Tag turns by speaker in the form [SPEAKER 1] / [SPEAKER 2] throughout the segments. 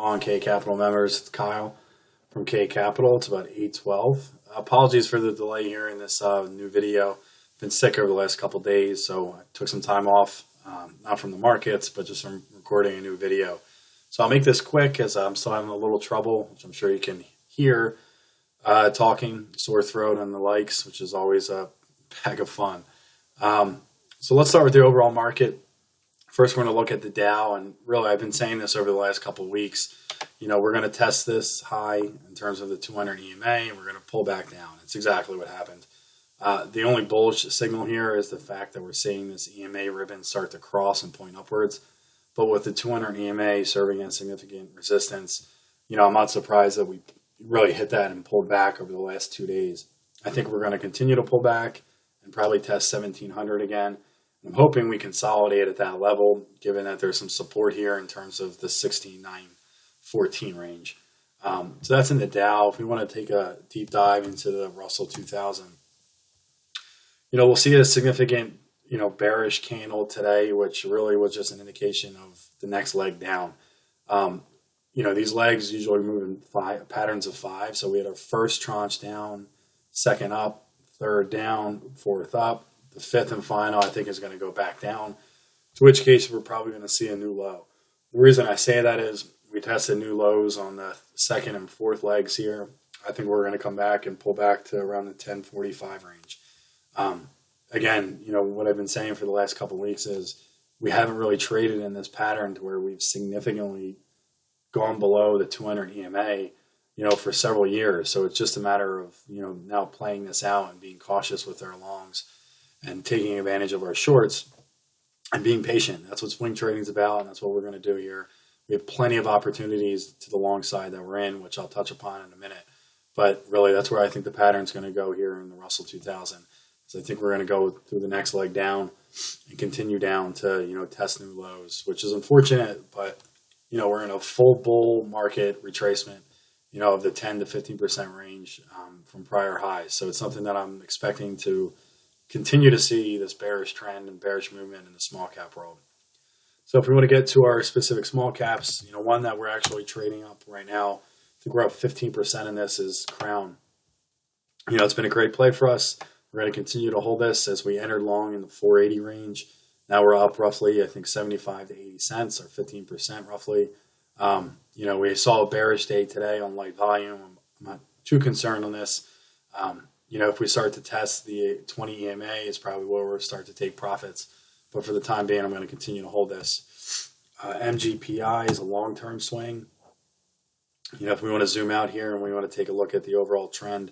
[SPEAKER 1] on K Capital members? It's Kyle from K Capital. It's about 8:12. Apologies for the delay here in this new video. Been sick over the last couple days, so I took some time off, not from the markets, but just from recording a new video. So I'll make this quick as I'm still having a little trouble, which I'm sure you can hear, talking, sore throat, and the likes, which is always a bag of fun. So let's start with the overall market. First, we're going to look at the Dow, and really, I've been saying this over the last couple of weeks. We're going to test this high in terms of the 200 EMA, and we're going to pull back down. It's exactly what happened. The only bullish signal here is the fact that we're seeing this EMA ribbon start to cross and point upwards. But with the 200 EMA serving as significant resistance, I'm not surprised that we really hit that and pulled back over the last 2 days. I think we're going to continue to pull back and probably test 1700 again. I'm hoping we consolidate at that level, given that there's some support here in terms of the 16,914 range. So that's in the Dow. If we want to take a deep dive into the Russell 2000, we'll see a significant, bearish candle today, which really was just an indication of the next leg down. These legs usually move in patterns of five. So we had our first tranche down, second up, third down, fourth up. The fifth and final, I think, is going to go back down, to which case we're probably going to see a new low. The reason I say that is we tested new lows on the second and fourth legs here. I think we're going to come back and pull back to around the 1045 range. Again, what I've been saying for the last couple of weeks is we haven't really traded in this pattern to where we've significantly gone below the 200 EMA, for several years. So it's just a matter of, now playing this out and being cautious with our longs and taking advantage of our shorts and being patient. That's what swing trading is about, and that's what we're going to do here. We have plenty of opportunities to the long side that we're in, which I'll touch upon in a minute. But really, that's where I think the pattern's going to go here in the Russell 2000. So I think we're going to go through the next leg down and continue down to, test new lows, which is unfortunate, but, we're in a full bull market retracement, of the 10 to 15% range from prior highs. So it's something that I'm expecting to continue to see this bearish trend and bearish movement in the small cap world. So if we want to get to our specific small caps, one that we're actually trading up right now, I think we're up 15% in this, is Crown. It's been a great play for us. We're going to continue to hold this as we entered long in the 480 range. Now we're up roughly, I think, 75 to 80 cents, or 15% roughly. We saw a bearish day today on light volume. I'm not too concerned on this. If we start to test the 20 EMA, is probably where we'll start to take profits. But for the time being, I'm going to continue to hold this. MGPI is a long-term swing. If we want to zoom out here and we want to take a look at the overall trend,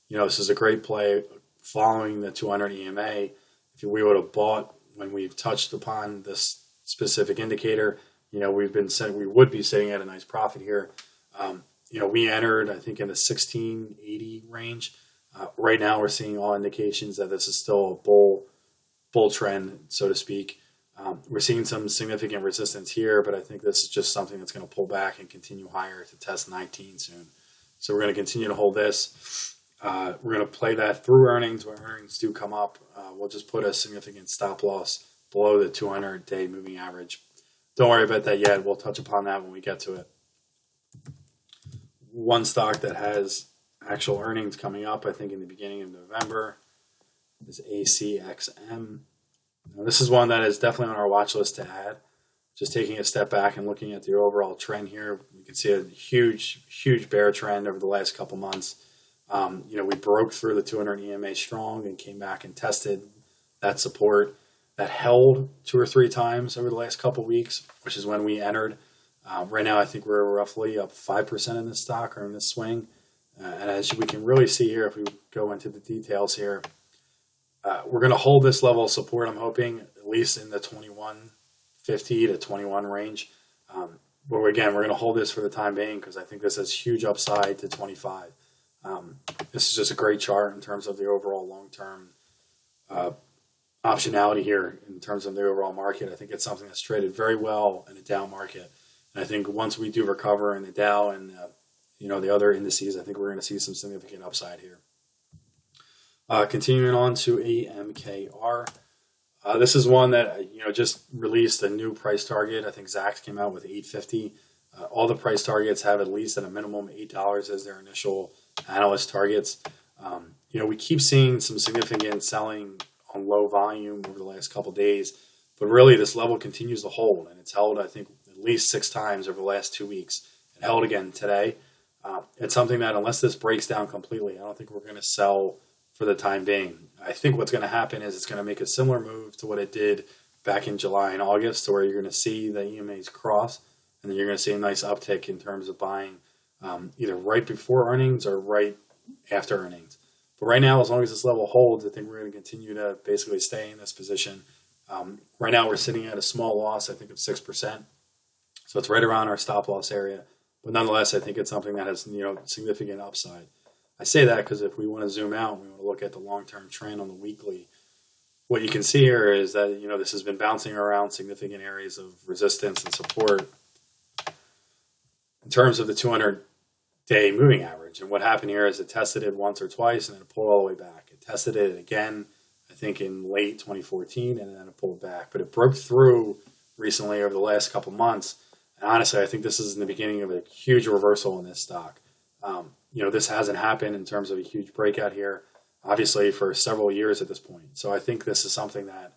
[SPEAKER 1] this is a great play following the 200 EMA. If we would have bought when we've touched upon this specific indicator, we would be sitting at a nice profit here. We entered, I think, in the 1680 range. Right now, we're seeing all indications that this is still a bull trend, so to speak. We're seeing some significant resistance here, but I think this is just something that's going to pull back and continue higher to test 19 soon. So we're going to continue to hold this. We're going to play that through earnings. When earnings do come up, we'll just put a significant stop loss below the 200-day moving average. Don't worry about that yet. We'll touch upon that when we get to it. One stock that has actual earnings coming up, I think in the beginning of November, is ACXM. Now, this is one that is definitely on our watch list to add. Just taking a step back and looking at the overall trend here, you can see a huge bear trend over the last couple months. We broke through the 200 EMA strong and came back and tested that support. That held 2 or 3 times over the last couple weeks, which is when we entered. Right now, I think we're roughly up 5% in this stock or in this swing. And as we can really see here, if we go into the details here, we're going to hold this level of support, I'm hoping, at least in the 21.50 to 21 range. But again, we're going to hold this for the time being because I think this has huge upside to 25. This is just a great chart in terms of the overall long-term optionality here in terms of the overall market. I think it's something that's traded very well in a down market. And I think once we do recover in the Dow and the other indices, I think we're going to see some significant upside here. Continuing on to AMKR. This is one that just released a new price target. I think Zacks came out with 850. All the price targets have at least at a minimum $8 as their initial analyst targets. We keep seeing some significant selling on low volume over the last couple days, but really this level continues to hold, and it's held, I think, at least 6 times over the last 2 weeks. It held again today. It's something that unless this breaks down completely, I don't think we're going to sell for the time being. I think what's going to happen is it's going to make a similar move to what it did back in July and August, to where you're going to see the EMAs cross, and then you're going to see a nice uptick in terms of buying either right before earnings or right after earnings. But right now, as long as this level holds, I think we're going to continue to basically stay in this position. Right now, we're sitting at a small loss, I think, of 6%. So it's right around our stop loss area. But nonetheless, I think it's something that has significant upside. I say that because if we want to zoom out, we want to look at the long-term trend on the weekly. What you can see here is that this has been bouncing around significant areas of resistance and support in terms of the 200-day moving average. And what happened here is it tested it once or twice, and then it pulled all the way back. It tested it again, I think, in late 2014, and then it pulled back. But it broke through recently over the last couple months. And honestly, I think this is in the beginning of a huge reversal in this stock. This hasn't happened in terms of a huge breakout here, obviously, for several years at this point. So I think this is something that,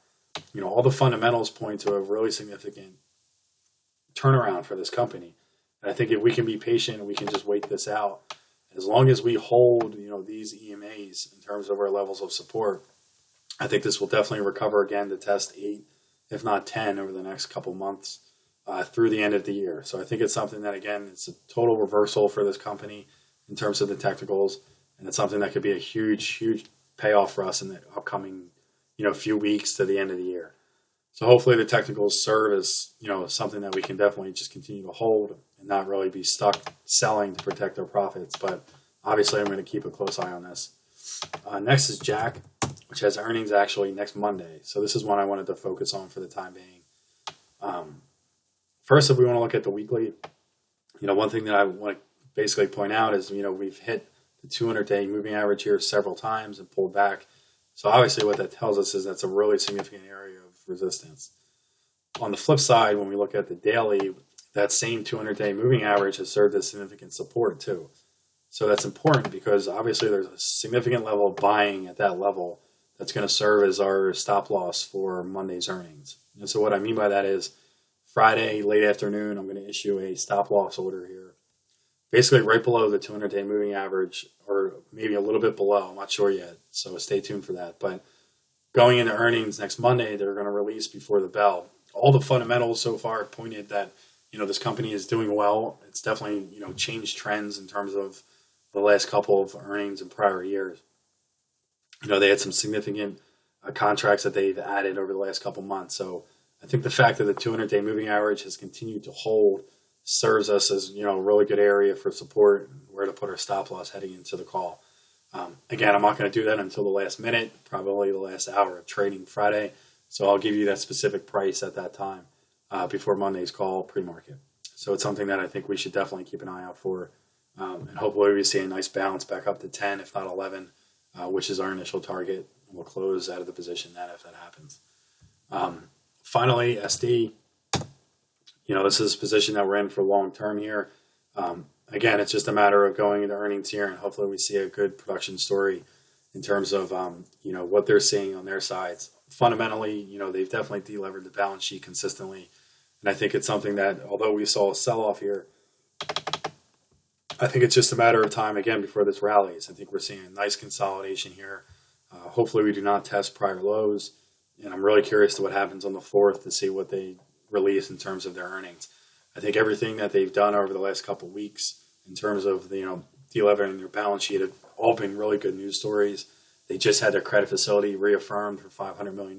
[SPEAKER 1] all the fundamentals point to a really significant turnaround for this company. And I think if we can be patient and we can just wait this out, as long as we hold, these EMAs in terms of our levels of support, I think this will definitely recover again to test 8, if not 10, over the next couple months through the end of the year. So I think it's something that, again, it's a total reversal for this company in terms of the technicals, and it's something that could be a huge, huge payoff for us in the upcoming, few weeks to the end of the year. So hopefully the technicals serve as, something that we can definitely just continue to hold and not really be stuck selling to protect our profits. But obviously I'm going to keep a close eye on this. Next is Jack, which has earnings actually next Monday. So this is one I wanted to focus on for the time being. First, if we want to look at the weekly, one thing that I want to basically point out is, we've hit the 200-day moving average here several times and pulled back. So obviously what that tells us is that's a really significant area of resistance. On the flip side, when we look at the daily, that same 200-day moving average has served as significant support too. So that's important because obviously there's a significant level of buying at that level that's going to serve as our stop loss for Monday's earnings. And so what I mean by that is Friday, late afternoon, I'm going to issue a stop loss order here, basically right below the 200-day moving average, or maybe a little bit below. I'm not sure yet, so stay tuned for that. But going into earnings next Monday, they're going to release before the bell. All the fundamentals so far have pointed that this company is doing well. It's definitely changed trends in terms of the last couple of earnings in prior years. They had some significant contracts that they've added over the last couple months. So I think the fact that the 200-day moving average has continued to hold serves us as a really good area for support and where to put our stop loss heading into the call. Again, I'm not going to do that until the last minute, probably the last hour of trading Friday. So I'll give you that specific price at that time before Monday's call pre-market. So it's something that I think we should definitely keep an eye out for. And hopefully we see a nice bounce back up to 10, if not 11, which is our initial target. And we'll close out of the position then if that happens. Finally, SD. This is a position that we're in for long term here. Again, it's just a matter of going into earnings here, and hopefully we see a good production story in terms of what they're seeing on their sides. Fundamentally, they've definitely delevered the balance sheet consistently, and I think it's something that, although we saw a sell-off here, I think it's just a matter of time again before this rallies. I think we're seeing a nice consolidation here. Hopefully, we do not test prior lows, and I'm really curious to what happens on the 4th to see what they release in terms of their earnings. I think everything that they've done over the last couple of weeks in terms of delevering their balance sheet have all been really good news stories. They just had their credit facility reaffirmed for $500 million.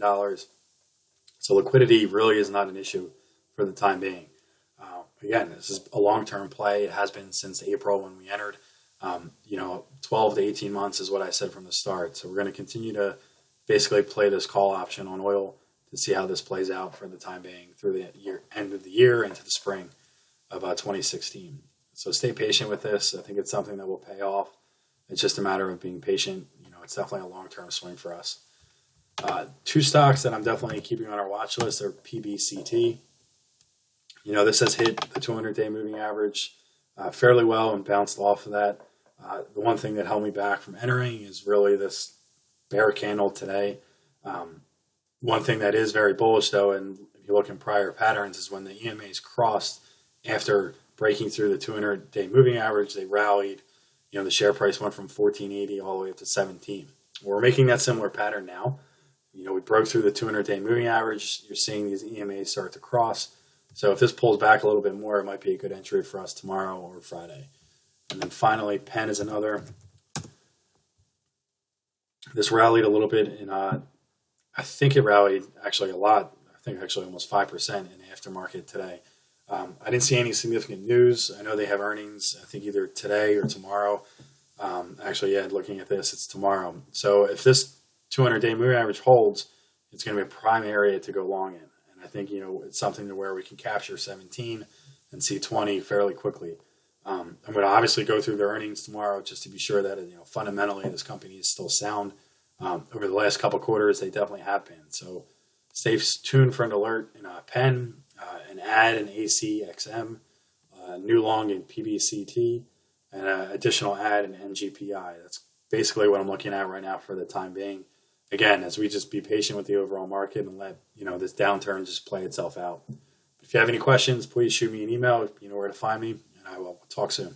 [SPEAKER 1] So liquidity really is not an issue for the time being. Again, this is a long-term play. It has been since April when we entered. 12 to 18 months is what I said from the start. So we're going to continue to basically play this call option on oil to see how this plays out for the time being through the end of the year into the spring of 2016. So stay patient with this. I think it's something that will pay off. It's just a matter of being patient. It's definitely a long-term swing for us. 2 stocks that I'm definitely keeping on our watch list are PBCT. This has hit the 200-day moving average fairly well and bounced off of that. The one thing that held me back from entering is really this bear candle today. One thing that is very bullish, though, and if you look in prior patterns, is when the EMAs crossed after breaking through the 200-day moving average, they rallied. The share price went from 14.80 all the way up to 17. We're making that similar pattern now. We broke through the 200-day moving average. You're seeing these EMAs start to cross. So if this pulls back a little bit more, it might be a good entry for us tomorrow or Friday. And then finally, Penn is another. This rallied a little bit in, I think it rallied actually a lot. I think actually almost 5% in the aftermarket today. I didn't see any significant news. I know they have earnings, I think either today or tomorrow. Looking at this, it's tomorrow. So if this 200-day moving average holds, it's going to be a prime area to go long in. And I think, it's something to where we can capture 17 and see 20 fairly quickly. I'm going to obviously go through their earnings tomorrow just to be sure that, fundamentally this company is still sound. Over the last couple quarters, they definitely have been. So stay tuned for an alert in Penn, an add in ACXM, new long in PBCT, and an additional add in NGPI. That's basically what I'm looking at right now for the time being. Again, as we just be patient with the overall market and let this downturn just play itself out. If you have any questions, please shoot me an email. You know where to find me, and I will talk soon.